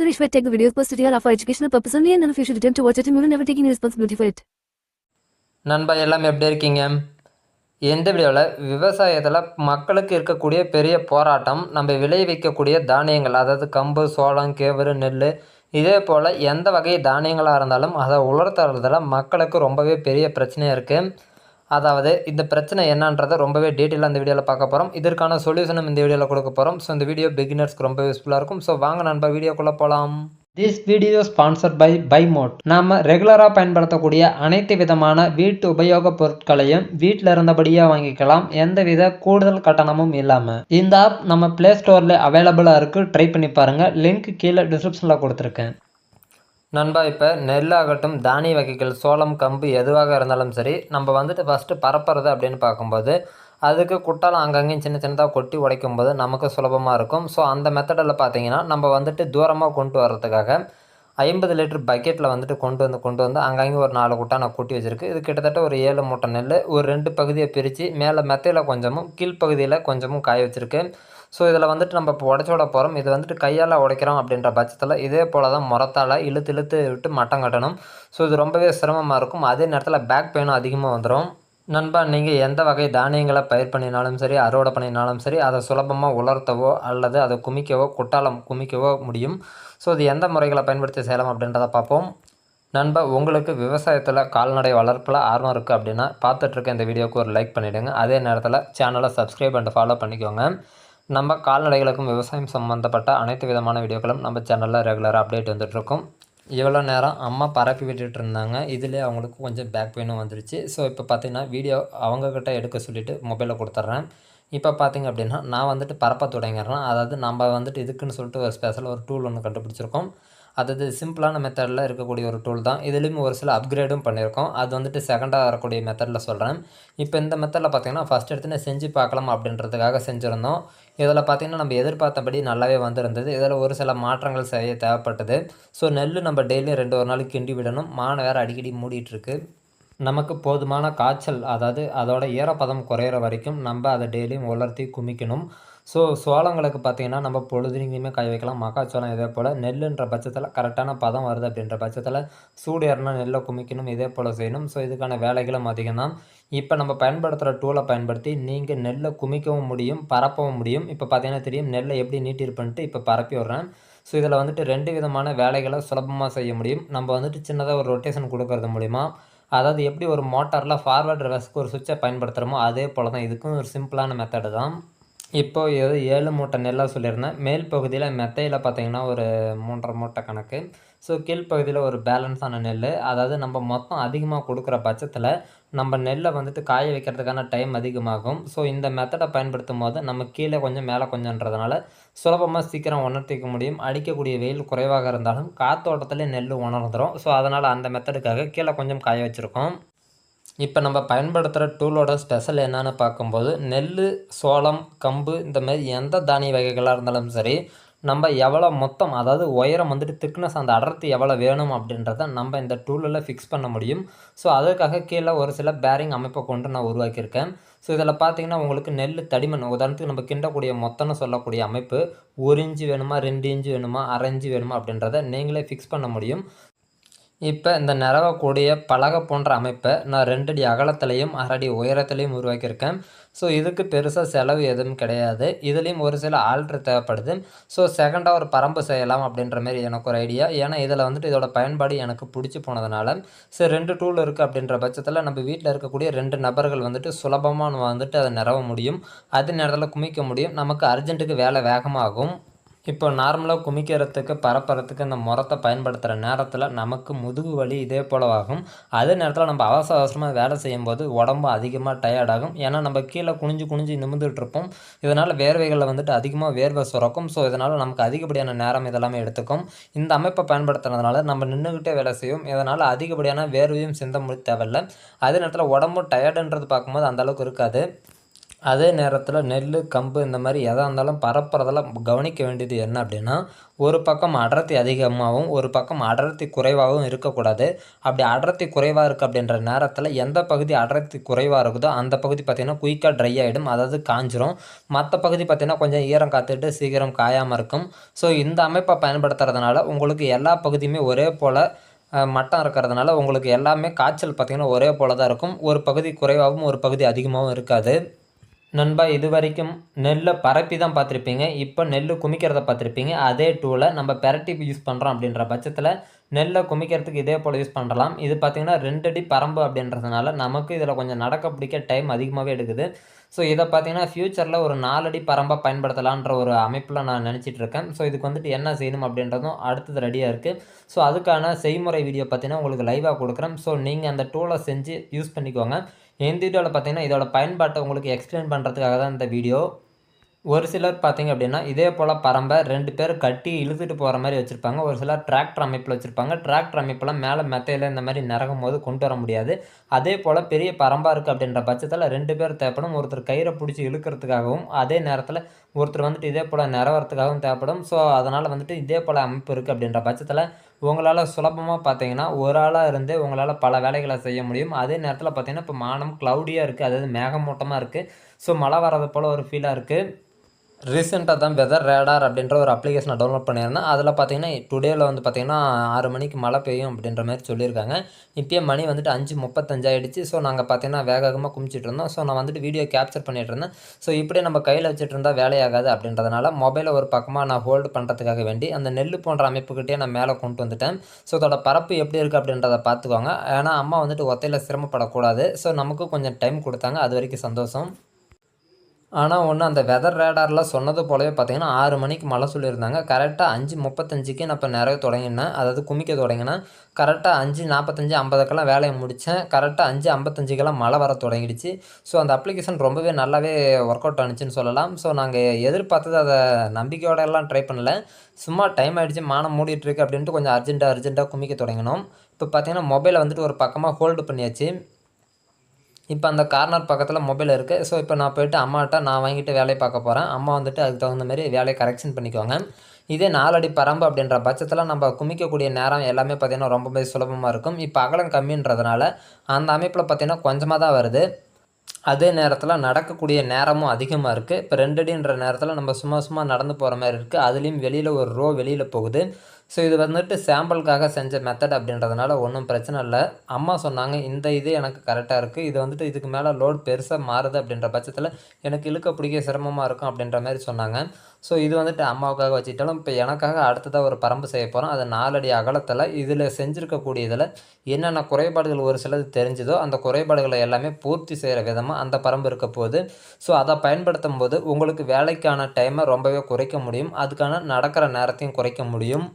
Suresh might take the videos posted here are for educational purpose only and none of you should attempt to watch it and you will never take any responsibility for it. நண்பா எல்லாம் எப்படி இருக்கீங்க? இந்த வீடியோவில் விவசாயத்தில் மக்களுக்கு இருக்கக்கூடிய பெரிய போராட்டம் நம்ம விளைவிக்கக்கூடிய தானியங்கள், அதாவது கம்பு, சோளம், கேவரு, நெல், இதே போல் எந்த வகை தானியங்களாக இருந்தாலும் அதை உலர்த்துறதுல மக்களுக்கு ரொம்பவே பெரிய பிரச்சனையாக இருக்குது. அதாவது இந்த பிரச்சனை என்னன்றதை ரொம்பவே டீட்டெயிலாக இந்த வீடியோவில் பார்க்க போகிறோம். இதற்கான சொல்யூஷனும் இந்த வீடியோவில் கொடுக்க போகிறோம். ஸோ இந்த வீடியோ பிகினர்ஸ்க்கு ரொம்ப யூஸ்ஃபுல்லாக இருக்கும். ஸோ வாங்க நண்பா வீடியோக்குள்ளே போகலாம். திஸ் வீடியோ ஸ்பான்சர்ட் பை பைமோட். நாம் ரெகுலராக பயன்படுத்தக்கூடிய அனைத்து விதமான வீட்டு உபயோக பொருட்களையும் வீட்டில் இருந்தபடியே வாங்கிக்கலாம், எந்தவித கூடுதல் கட்டணமும் இல்லாமல். இந்த ஆப் நம்ம பிளே ஸ்டோரில் அவைலபிளாக இருக்குது, ட்ரை பண்ணி பாருங்கள். லிங்க் கீழே டிஸ்கிரிப்ஷனில் கொடுத்துருக்கேன். நண்பா இப்போ நெல்லாகட்டும், தானிய வகைகள், சோளம், கம்பு எதுவாக இருந்தாலும் சரி, நம்ம வந்துட்டு ஃபஸ்ட்டு பரப்புறது அப்படின்னு பார்க்கும்போது அதுக்கு குட்டாலம் அங்கங்கேயும் சின்ன சின்னதாக கொட்டி உடைக்கும்போது நமக்கு சுலபமாக இருக்கும். ஸோ அந்த மெத்தடில் பார்த்தீங்கன்னா நம்ம வந்துட்டு தூரமாக கொண்டு வர்றதுக்காக 50 லிட்டர் பக்கெட்டில் வந்துட்டு கொண்டு வந்து அங்கங்கே ஒரு 4 குட்டா நான் கொட்டி வச்சுருக்கு. இது கிட்டத்தட்ட ஒரு 7 மூட்டை நெல் ஒரு 2 பகுதியை பிரித்து மேலே மெத்தையில் கொஞ்சமும் கீழ்ப்பகுதியில் கொஞ்சமும் காய வச்சுருக்கு. ஸோ இதில் வந்துட்டு நம்ம இப்போ உடச்சி விட போகிறோம். இது வந்துட்டு கையால் உடைக்கிறோம் அப்படின்ற பட்சத்தில் இதே போல் தான் முறத்தால் இழுத்து விட்டு மட்டம் கட்டணும். ஸோ இது ரொம்பவே சிரமமாக இருக்கும். அதே நேரத்தில் பேக் பெயினும் அதிகமாக வந்துடும். நண்பா, நீங்கள் எந்த வகை தானியங்களை பயிர் பண்ணினாலும் சரி, அறுவடை பண்ணினாலும் சரி, அதை சுலபமாக உலர்த்தவோ அல்லது அதை குமிக்கவோ, குட்டாலம் குமிக்கவோ முடியும். ஸோ இது எந்த முறைகளை பயன்படுத்தி செய்யலாம் அப்படின்றத பார்ப்போம். நண்பா, உங்களுக்கு விவசாயத்தில் கால்நடை வளர்ப்பில் ஆர்வம் இருக்குது அப்படின்னா பார்த்துட்ருக்க இந்த வீடியோவுக்கு ஒரு லைக் பண்ணிவிடுங்க. அதே நேரத்தில் சேனலை சப்ஸ்கிரைப் பண்ணிட்டு ஃபாலோ பண்ணிக்கோங்க. நம்ம கால்நடைகளுக்கும் விவசாயம் சம்மந்தப்பட்ட அனைத்து விதமான வீடியோக்களும் நம்ம சேனலில் ரெகுலராக அப்டேட் வந்துட்டுருக்கோம். இவ்வளோ நேரம் அம்மா பரப்பி விட்டுட்டு இருந்தாங்க, இதிலே அவங்களுக்கு கொஞ்சம் பேக் பெயினும் வந்துருச்சு. ஸோ இப்போ பார்த்திங்கன்னா வீடியோ அவங்கக்கிட்ட எடுக்க சொல்லிவிட்டு மொபைலில் கொடுத்துட்றேன். இப்போ பார்த்திங்க அப்படின்னா நான் வந்துட்டு பரப்ப தொடங்கிடுறேன். அதாவது நம்ம வந்துட்டு இதுக்குன்னு சொல்லிட்டு ஒரு ஸ்பெஷல் ஒரு டூல் ஒன்று கண்டுபிடிச்சிருக்கோம். அதாவது சிம்பிளான மெத்தடில் இருக்கக்கூடிய ஒரு டூல் தான். இதுலேயும் ஒரு சில அப்கிரேடும் பண்ணியிருக்கோம். அது வந்துட்டு செகண்டாக வரக்கூடிய மெத்தடில் சொல்கிறேன். இப்போ இந்த மெத்தடில் பார்த்திங்கன்னா ஃபஸ்ட் எடுத்து செஞ்சு பார்க்கலாம் அப்படின்றதுக்காக செஞ்சுருந்தோம். இதில் பார்த்திங்கன்னா நம்ம எதிர்பார்த்தபடி நல்லாவே வந்திருந்தது. இதில் ஒரு சில மாற்றங்கள் செய்ய தேவைப்பட்டது. ஸோ நெல் நம்ம டெய்லியும் 2 ஒரு நாளைக்கு கிண்டி விடணும். மான வேறு அடிக்கடி மூடிட்டுருக்கு. நமக்கு போதுமான காய்ச்சல், அதாவது அதோட ஈரப்பதம் குறையிற வரைக்கும் நம்ம அதை டெய்லியும் உலர்த்தி குமிக்கணும். ஸோ சோளங்களுக்கு பார்த்திங்கன்னா நம்ம பொழுதுனைக்குமே காய வைக்கலாம். மக்காச்சோளம் இதே போல் நெல்லுன்ற பட்சத்தில் கரெக்டான பதம் வருது அப்படின்ற பட்சத்தில் சூடு ஏறினா நெல்லை குமிக்கணும், இதே போல் செய்யணும். ஸோ இதுக்கான வேலைகளும் அதிகம் தான். இப்போ நம்ம பயன்படுத்துகிற டூலை பயன்படுத்தி நீங்கள் நெல்லை குமிக்கவும் முடியும், பரப்பவும் முடியும். இப்போ பார்த்திங்கன்னா தெரியும் நெல்லை எப்படி நீட்டிருப்பேன்ட்டு இப்போ பரப்பி விட்றேன். ஸோ இதில் வந்துட்டு 2 விதமான வேலைகளை சுலபமாக செய்ய முடியும். நம்ம வந்துட்டு சின்னதாக ஒரு ரொட்டேஷன் கொடுக்கறது மூலிமா, அதாவது எப்படி ஒரு மோட்டாரில் ஃபார்வர்ட் ரிவர்ஸ்க்கு ஒரு சுவிட்சை பயன்படுத்துகிறோமோ அதே போல் தான் இதுக்கும் ஒரு சிம்பிளான மெத்தடு தான். இப்போது 7 மூட்டை நெல்லாக சொல்லியிருந்தேன். மேல் பகுதியில் மெத்தையில் பார்த்திங்கன்னா ஒரு 3.5 மூட்டை கணக்கு. ஸோ கீழ்ப்பகுதியில் ஒரு பேலன்ஸான நெல். அதாவது நம்ம மொத்தம் அதிகமாக கொடுக்குற பட்சத்தில் நம்ம நெல்லை வந்துட்டு காய வைக்கிறதுக்கான டைம் அதிகமாகும். ஸோ இந்த மெத்தடை பயன்படுத்தும் போது நம்ம கீழே கொஞ்சம் மேலே கொஞ்சன்றதுனால சுலபமாக சீக்கிரம் உணர்த்திக்க முடியும். அடிக்கக்கூடிய வெயில் குறைவாக இருந்தாலும் காற்றோட்டத்திலே நெல் உணர்ந்துடும். ஸோ அதனால் அந்த மெத்தடுக்காக கீழே கொஞ்சம் காய வச்சுருக்கோம். இப்போ நம்ம பயன்படுத்துகிற டூலோட ஸ்பெஷல் என்னென்னு பார்க்கும்போது நெல், சோளம், கம்பு இந்த மாதிரி எந்த தானிய வகைகளாக இருந்தாலும் சரி, நம்ம எவ்வளோ மொத்தம், அதாவது உயரம் வந்துட்டு திக்னஸ், அந்த அடர்த்தி எவ்வளோ வேணும் அப்படின்றத நம்ம இந்த டூலில் ஃபிக்ஸ் பண்ண முடியும். ஸோ அதுக்காக கீழே ஒரு சில பேரிங் அமைப்பை கொண்டு நான் உருவாக்கியிருக்கேன். ஸோ இதில் பார்த்திங்கன்னா உங்களுக்கு நெல் தடிமன், உதாரணத்துக்கு நம்ம கிண்டக்கூடிய மொத்தம்னு சொல்லக்கூடிய அமைப்பு 1 இன்ச்சு வேணுமா, 2 இன்ச்சு வேணுமா, 1/2 இன்ச்சு வேணுமா அப்படின்றத நீங்களே ஃபிக்ஸ் பண்ண முடியும். இப்போ இந்த நிறவக்கூடிய பலகை போன்ற அமைப்பை நான் 2 அடி அகலத்திலையும் 1/2 அடி உயரத்துலையும் உருவாக்கியிருக்கேன். ஸோ இதுக்கு பெருசாக செலவு எதுவும் கிடையாது. இதுலேயும் ஒரு சில ஆல்ட்ரு தேவைப்படுது. ஸோ செகண்டாக ஒரு பரம்பு செய்யலாம் அப்படின்ற மாரி எனக்கு ஒரு ஐடியா. ஏன்னா இதில் வந்துட்டு இதோட பயன்பாடு எனக்கு பிடிச்சி போனதுனால, சரி 2 டூல் இருக்குது அப்படின்ற பட்சத்தில் நம்ம வீட்டில் இருக்கக்கூடிய 2 நபர்கள் வந்துட்டு சுலபமாக வந்துட்டு அதை நிறவ முடியும். அதே நேரத்தில் குமிக்க முடியும். நமக்கு அர்ஜென்ட்டுக்கு வேலை வேகமாகும். இப்போ நார்மலாக குமிக்கிறதுக்கு, பரப்புறதுக்கு இந்த முறத்தை பயன்படுத்துகிற நேரத்தில் நமக்கு முதுகு வலி இதே போல் ஆகும். அதே நேரத்தில் நம்ம அவசரமாக வேலை செய்யும்போது உடம்பு அதிகமாக டயர்டாகும். ஏன்னா நம்ம கீழே குனிஞ்சு நிமிந்துட்டுருப்போம். இதனால் வேர்வைகளில் வந்துட்டு அதிகமாக வேர்வை சுரக்கும். ஸோ இதனால் நமக்கு அதிகப்படியான நேரம் இதெல்லாமே எடுத்துக்கும். இந்த அமைப்பை பயன்படுத்துறதுனால நம்ம நின்றுக்கிட்டே வேலை செய்வோம். இதனால் அதிகப்படியான வேர்வையும் சிந்த தேவையில்லை. அதே நேரத்தில் உடம்பு டயர்டுன்றது பார்க்கும்போது அந்தளவுக்கு இருக்காது. அதே நேரத்தில் நெல், கம்பு இந்த மாதிரி எதாக இருந்தாலும் பரப்புறதெல்லாம் கவனிக்க வேண்டியது என்ன அப்படின்னா, ஒரு பக்கம் அடர்த்தி அதிகமாகவும் ஒரு பக்கம் அடர்த்தி குறைவாகவும் இருக்கக்கூடாது. அப்படி அடர்த்தி குறைவாக இருக்குது அப்படின்ற நேரத்தில் எந்த பகுதி அடர்த்தி குறைவாக இருக்குதோ அந்த பகுதி பார்த்திங்கன்னா குயிக்காக ட்ரை ஆகிடும், அதாவது காஞ்சிரும். மற்ற பகுதி பார்த்திங்கன்னா கொஞ்சம் ஈரம் காத்துட்டு சீக்கிரம் காயாமல் இருக்கும். ஸோ இந்த அமைப்பை பயன்படுத்துறதுனால உங்களுக்கு எல்லா பகுதியுமே ஒரே போல் மட்டம் இருக்கிறதுனால உங்களுக்கு எல்லாமே காய்ச்சல் பார்த்திங்கன்னா ஒரே போல் தான் இருக்கும். ஒரு பகுதி குறைவாகவும் ஒரு பகுதி அதிகமாகவும் இருக்காது. நண்பா, இது வரைக்கும் நெல்லை பரப்பி தான் பார்த்துருப்பீங்க. இப்போ நெல் குமிக்கிறத பார்த்துருப்பீங்க. அதே டூலை நம்ம பெரட்டி யூஸ் பண்ணுறோம் அப்படின்ற பட்சத்தில் நெல்லை குமிக்கிறதுக்கு இதே போல் யூஸ் பண்ணலாம். இது பார்த்திங்கன்னா 2 அடி பரம்பு அப்படின்றதுனால நமக்கு இதில் கொஞ்சம் நடக்க பிடிக்க டைம் அதிகமாகவே எடுக்குது. ஸோ இதை பார்த்திங்கன்னா ஃப்யூச்சரில் ஒரு 4 அடி பரம்பாக பயன்படுத்தலான்ற ஒரு அமைப்பில் நான் நினச்சிட்டு இருக்கேன். ஸோ இதுக்கு வந்துட்டு என்ன செய்யணும் அப்படின்றதும் அடுத்தது ரெடியாக இருக்குது. ஸோ அதுக்கான செய்முறை வீடியோ பார்த்திங்கன்னா உங்களுக்கு லைவாக கொடுக்குறேன். ஸோ நீங்கள் அந்த டூலை செஞ்சு யூஸ் பண்ணிக்கோங்க. இந்த வீடியோவில் பார்த்தீங்கன்னா இதோட பயன்பாட்டை உங்களுக்கு எக்ஸ்பிளைன் பண்ணுறதுக்காக தான் இந்த வீடியோ. ஒரு சிலர் பார்த்தீங்க அப்படின்னா இதே போல் பரம்பை 2 பேர் கட்டி இழுத்துட்டு போகிற மாதிரி வச்சுருப்பாங்க. ஒரு சிலர் டிராக்டர் அமைப்பில் வச்சுருப்பாங்க. டிராக்டர் அமைப்பெல்லாம் மேலே மெத்தையில் இந்த மாதிரி நிறகும் போது கொண்டு வர முடியாது. அதே போல் பெரிய பரம்பாக இருக்குது அப்படின்ற பட்சத்தில் 2 பேர் தேவைப்படும். ஒருத்தர் கயிறை பிடிச்சி இழுக்கிறதுக்காகவும் அதே நேரத்தில் ஒருத்தர் வந்துட்டு இதே போல் நிறவறதுக்காகவும் தேவைப்படும். ஸோ அதனால் வந்துட்டு இதே போல் அமைப்பு இருக்குது அப்படின்ற பட்சத்தில் உங்களால் சுலபமாக பார்த்தீங்கன்னா ஒரு ஆளாக இருந்து உங்களால் பல வேலைகளை செய்ய முடியும். அதே நேரத்தில் பார்த்தீங்கன்னா இப்போ வானம் க்ளவுடியாக இருக்குது, அதாவது மேகமூட்டமாக இருக்குது. ஸோ மழை வர்றது போல் ஒரு ஃபீலாக இருக்குது. ரீசெண்டாக தான் வெதர் ரேடார் அப்படின்ற ஒரு அப்ளிகேஷனை டவுன்லோட் பண்ணியிருந்தேன். அதில் பார்த்தீங்கன்னா டுடேயில் வந்து பார்த்திங்கன்னா 6 மணிக்கு மழை பெய்யும் அப்படின்ற மாதிரி சொல்லியிருக்காங்க. இப்போயே மணி வந்துட்டு 5:35 ஆகிடுச்சு. ஸோ நாங்கள் பார்த்தீங்கன்னா வேகமாக குமிச்சிட்டு இருந்தோம். ஸோ நான் வந்துட்டு வீடியோ கேப்சர் பண்ணிகிட்டு இருந்தேன். ஸோ இப்படியே நம்ம கையில் வச்சுட்டு இருந்தால் வேலையாகாது அப்படின்றதுனால மொபைலை ஒரு பக்கமாக நான் ஹோல்டு பண்ணுறதுக்காக வேண்டி அந்த நெல் போன்ற அமைப்புக்கிட்டே நான் மேலே கொண்டு வந்துட்டேன். ஸோ அதோட பரப்பு எப்படி இருக்குது அப்படின்றத பார்த்துக்கோங்க. ஏன்னா அம்மா வந்துட்டு ஒத்தையில் சிரமப்படக்கூடாது. ஸோ நமக்கு கொஞ்சம் டைம் கொடுத்தாங்க, அது வரைக்கும் சந்தோஷம். ஆனால் ஒன்று, அந்த வெதர் ரேடாரில் சொன்னது போலவே பார்த்தீங்கன்னா 6 மணிக்கு மழை சொல்லியிருந்தாங்க. கரெக்டாக 5:35க்கு நான் இப்போ நிறைய தொடங்கினேன், அதாவது குமிக்க தொடங்கினேன். கரெக்டாக 5:45 50க்கெல்லாம் வேலையை முடித்தேன். கரெக்டாக 5:55க்கெல்லாம் மழை வர தொடங்கிடுச்சு. ஸோ அந்த அப்ளிகேஷன் ரொம்பவே நல்லாவே ஒர்க் அவுட் ஆனிச்சுன்னு சொல்லலாம். ஸோ நாங்கள் எதிர்பார்த்தது அதை நம்பிக்கையோட எல்லாம் ட்ரை பண்ணல. சும்மா டைம் ஆகிடுச்சு, மானம் மூடிட்டுருக்கு அப்படின்ட்டு கொஞ்சம் அர்ஜென்ட்டாக குமிக்க தொடங்கினோம். இப்போ பார்த்தீங்கன்னா மொபைலை வந்துட்டு ஒரு பக்கமாக ஹோல்டு பண்ணியாச்சு. இப்போ அந்த கார்னர் பக்கத்தில் மொபைல் இருக்குது. ஸோ இப்போ நான் போய்ட்டு அம்மாட்ட நான் வாங்கிட்டு வேலையை பார்க்க போகிறேன். அம்மா வந்துட்டு அதுக்கு தகுந்த மாதிரி வேலையை கரெக்ஷன் பண்ணிக்குவாங்க. இதே 4 அடி பரம்பு அப்படின்ற பட்சத்தில் நம்ம குமிக்கக்கூடிய நேரம் எல்லாமே பார்த்திங்கன்னா ரொம்பவே சுலபமாக இருக்கும். இப்போ அகலம் கம்மின்றதுனால அந்த அமைப்பில் பார்த்திங்கன்னா கொஞ்சமாக தான் வருது. அதே நேரத்தில் நடக்கக்கூடிய நேரமும் அதிகமாக இருக்குது. இப்போ 2 அடின்ற நேரத்தில் நம்ம சும்மா நடந்து போகிற மாதிரி இருக்குது. அதுலேயும் வெளியில் ஒரு ரோ வெளியில் போகுது. ஸோ இது வந்துட்டு சாம்பிளுக்காக செஞ்ச மெத்தட் அப்படின்றதுனால ஒன்றும் பிரச்சனை இல்லை. அம்மா சொன்னாங்க இந்த இது எனக்கு கரெக்டாக இருக்குது, இது வந்துட்டு இதுக்கு மேலே லோட் பெருசாக மாறுது அப்படின்ற பட்சத்தில் எனக்கு இழுக்க பிடிக்க சிரமமாக இருக்கும் அப்படின்ற மாதிரி சொன்னாங்க. ஸோ இது வந்துட்டு அம்மாவுக்காக வச்சுட்டாலும் இப்போ எனக்காக அடுத்ததாக ஒரு பரம்பு செய்ய போகிறோம். அது 4 அடி அகலத்தில் இதில் செஞ்சுருக்கக்கூடிய இதில் என்னென்ன குறைபாடுகள் ஒரு சிலது தெரிஞ்சதோ அந்த குறைபாடுகளை எல்லாமே பூர்த்தி செய்கிற விதமாக அந்த பரம்பு இருக்க போகுது. ஸோ அதை பயன்படுத்தும் போது உங்களுக்கு வேலைக்கான டைமை ரொம்பவே குறைக்க முடியும், அதுக்கான நடக்கிற நேரத்தையும் குறைக்க முடியும்.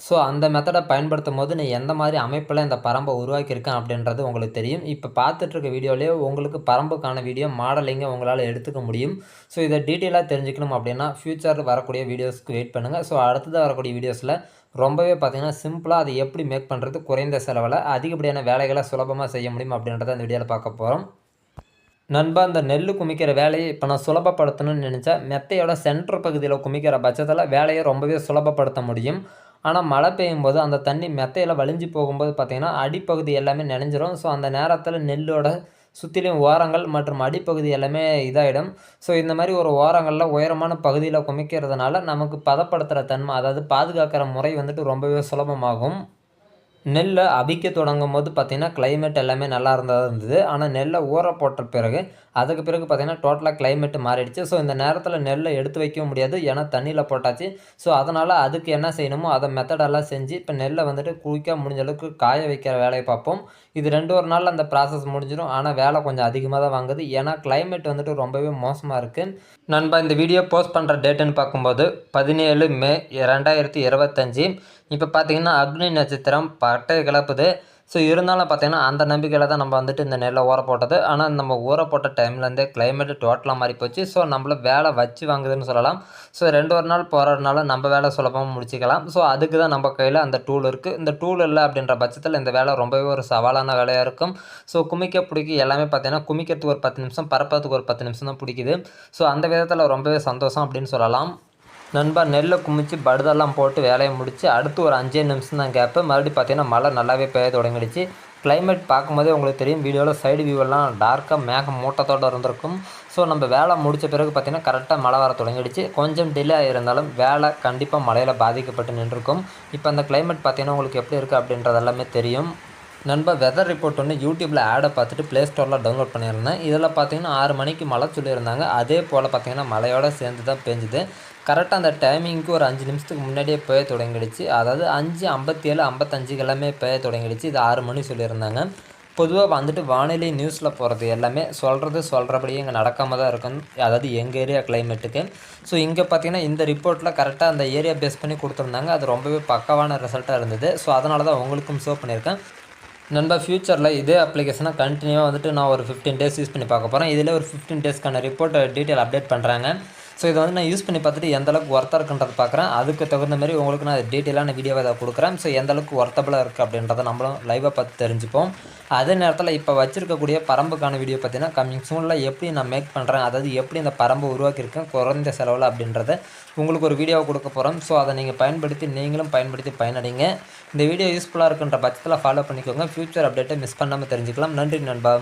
ஸோ அந்த மெத்தடை பயன்படுத்தும் போது நீ எந்த மாதிரி அமைப்பில் இந்த பரம்பை உருவாக்கியிருக்கேன் அப்படின்றது உங்களுக்கு தெரியும். இப்போ பார்த்துட்ருக்க வீடியோலேயே உங்களுக்கு பரம்புக்கான வீடியோ மாடலிங்கை உங்களால் எடுத்துக்க முடியும். ஸோ இதை டீட்டெயிலாக தெரிஞ்சுக்கணும் அப்படின்னா ஃப்யூச்சர் வரக்கூடிய வீடியோஸ்க்கு வெயிட் பண்ணுங்கள். ஸோ அடுத்ததாக வரக்கூடிய வீடியோஸில் ரொம்பவே பார்த்திங்கன்னா சிம்பிளாக அதை எப்படி மேக் பண்ணுறது, குறைந்த செலவில் அதிகப்படியான வேலைகளை சுலபமாக செய்ய முடியும் அப்படின்றத அந்த வீடியோவில் பார்க்க போகிறோம். நண்பா, இந்த நெல் குமிக்கிற வேலையை இப்போ நான் சுலபப்படுத்தணும்னு நினச்சா மெத்தையோட சென்டர் பகுதியில் குமிக்கிற பட்சத்தில் வேலையை ரொம்பவே சுலபப்படுத்த முடியும். ஆனால் மழை பெய்யும் போது அந்த தண்ணி மெத்தையில் வழிஞ்சு போகும்போது பார்த்திங்கன்னா அடிப்பகுதி எல்லாமே நனைஞ்சிரும். ஸோ அந்த நேரத்தில் நெல்லோட சுற்றிலும் ஓரங்கள் மற்றும் அடிப்பகுதி எல்லாமே இதாகிடும். ஸோ இந்த மாதிரி ஒரு ஓரங்களில் உயரமான பகுதியில் குமிக்கிறதுனால நமக்கு பதப்படுத்துகிற தன்மை, அதாவது பாதுகாக்கிற முறை வந்துட்டு ரொம்பவே சுலபமாகும். நெல்லை அவிக்க தொடங்கும் போது பார்த்திங்கன்னா கிளைமேட் எல்லாமே நல்லா இருந்தது. ஆனால் நெல்லை ஊற போட்ட பிறகு அதுக்கு பிறகு பார்த்திங்கன்னா டோட்டலாக கிளைமேட்டு மாறிடுச்சு. ஸோ இந்த நேரத்தில் நெல்லை எடுத்து வைக்கவும் முடியாது, ஏன்னா தண்ணியில் போட்டாச்சு. ஸோ அதனால் அதுக்கு என்ன செய்யணுமோ அதை மெத்தடெல்லாம் செஞ்சு இப்போ நெல்லை வந்துட்டு குயிக்காக முடிஞ்ச அளவுக்கு காய வைக்கிற வேலையை பார்ப்போம். இது 2 நாளில் அந்த ப்ராசஸ் முடிஞ்சிடும். ஆனால் வேலை கொஞ்சம் அதிகமாக தான் வாங்குது, ஏன்னா கிளைமேட் வந்துட்டு ரொம்பவே மோசமாக இருக்குது. நண்பா, இந்த வீடியோ போஸ்ட் பண்ணுற டேட்டுன்னு பார்க்கும்போது 17 மே 2025. இப்போ பார்த்திங்கன்னா அக்னி நட்சத்திரம் பட்டை கிளப்புது. ஸோ இருந்தாலும் பார்த்தீங்கன்னா அந்த நம்பிக்கையில் தான் நம்ம வந்துட்டு இந்த நெல்லை ஊற போட்டது. ஆனால் நம்ம ஊற போட்ட டைம்லேருந்தே கிளைமேட்டு டோட்டலாக மாறி போச்சு. ஸோ நம்மள வேலை வச்சு வாங்குதுன்னு சொல்லலாம். ஸோ 2 நாள் போகிறதுனால நம்ம வேலை சுலபமாக முடிச்சிக்கலாம். ஸோ அதுக்கு தான் நம்ம கையில் அந்த டூல் இருக்குது. இந்த டூல் இல்லை அப்படின்ற பட்சத்தில் இந்த வேலை ரொம்பவே ஒரு சவாலான வேலையாக இருக்கும். ஸோ குமிக்க பிடிக்க எல்லாமே பார்த்தீங்கன்னா குமிக்கிறதுக்கு ஒரு 10 நிமிஷம், பரப்பறதுக்கு ஒரு 10 நிமிஷம் தான் பிடிக்குது. ஸோ அந்த விதத்தில் ரொம்பவே சந்தோஷம் அப்படின்னு சொல்லலாம். நண்பா நெல்லை குமிச்சு படுதெல்லாம் போட்டு வேலையை முடித்து அடுத்து ஒரு 5 நிமிஷம் தான் கேப்பு. மறுபடியும் பார்த்தீங்கன்னா மழை நல்லாவே பெய்ய தொடங்கிடுச்சு. கிளைமேட் பார்க்கும்போதே உங்களுக்கு தெரியும், வீடியோவில் சைடு வியூவெல்லாம் டார்க்காக மேகம் மூட்டத்தோடு இருந்திருக்கும். ஸோ நம்ம வேலை முடித்த பிறகு பார்த்திங்கன்னா கரெக்டாக மழை வர தொடங்கிடுச்சு. கொஞ்சம் டிலே ஆகியிருந்தாலும் வேலை கண்டிப்பாக மழையில் பாதிக்கப்பட்டு நின்றுருக்கும். இப்போ அந்த கிளைமேட் பார்த்திங்கன்னா உங்களுக்கு எப்படி இருக்குது அப்படின்றது எல்லாமே தெரியும். நண்பா வெதர் ரிப்போர்ட் ஒன்று யூடியூப்பில் ஆடை பார்த்துட்டு ப்ளே ஸ்டோரில் டவுன்லோட் பண்ணியிருந்தேன். இதில் பார்த்தீங்கன்னா 6 மணிக்கு மழை சொல்லியிருந்தாங்க. அதே போல் பார்த்தீங்கன்னா மழையோடு சேர்ந்து தான் பெஞ்சுது. கரெக்டாக அந்த டைமிங்க்கு ஒரு 5 நிமிஷத்துக்கு முன்னாடியே பெய்ய தொடங்கிடுச்சு. அதாவது 5:57, 55 எல்லாமே பெய்ய தொடங்கிடுச்சு. இது 6 மணி சொல்லியிருந்தாங்க. பொதுவாக வந்துட்டு வானிலை நியூஸில் போகிறது எல்லாமே சொல்கிறபடியே இங்கே நடக்காமல் தான் இருக்கும். அதாவது எங்கள் ஏரியா கிளைமேட்டுக்கு. ஸோ இங்கே பார்த்தீங்கன்னா இந்த ரிப்போர்ட்டில் கரெக்டாக அந்த ஏரியா பேஸ் பண்ணி கொடுத்துருந்தாங்க. அது ரொம்பவே பக்காவான ரிசல்ட்டாக இருந்தது. ஸோ அதனால தான் உங்களுக்கும் ஷோ பண்ணியிருக்கேன். நண்பா ஃப்யூச்சரில் இதே அப்ளிகேஷனை கண்டினியூவாக வந்துட்டு நான் ஒரு 15 டேஸ் யூஸ் பண்ணி பார்க்க போகிறேன். இதில் ஒரு 15 டேஸ்க்கான ரிப்போர்ட்டை டீட்டெயில் அப்டேட் பண்ணுறாங்க. ஸோ இதை வந்து நான் யூஸ் பண்ணி பார்த்துட்டு எந்தளவுக்கு ஒர்த்தாக இருக்குன்றது பார்க்குறேன். அதுக்கு தகுந்த மாதிரி உங்களுக்கு நான் டீட்டெயிலான வீடியோவை அதை கொடுக்குறேன். ஸோ எந்தளவுக்கு ஒர்த்தபுளாக இருக்குது அப்படின்றத நம்மளும் லைவாக பார்த்து தெரிஞ்சுப்போம். அதே நேரத்தில் இப்போ வச்சுருக்கக்கூடிய பரம்புக்கான வீடியோ பார்த்தீங்கன்னா கம்மிங் சூனில் எப்படி நான் மேக் பண்ணுறேன், அதாவது எப்படி இந்த பரம்பு உருவாக்கியிருக்கேன் குறைந்த செலவில் அப்படின்றத உங்களுக்கு ஒரு வீடியோவை கொடுக்க போகிறோம். ஸோ அதை நீங்கள் பயன்படுத்தி நீங்களும் பயன்படுத்தி பயனடைங்க. இந்த வீடியோ யூஸ்ஃபுல்லாக இருக்குன்ற பட்சத்தில் ஃபாலோ பண்ணிக்கோங்க. ஃப்யூச்சர் அப்டேட்டை மிஸ் பண்ணாமல் தெரிஞ்சுக்கலாம். நன்றி நண்பா.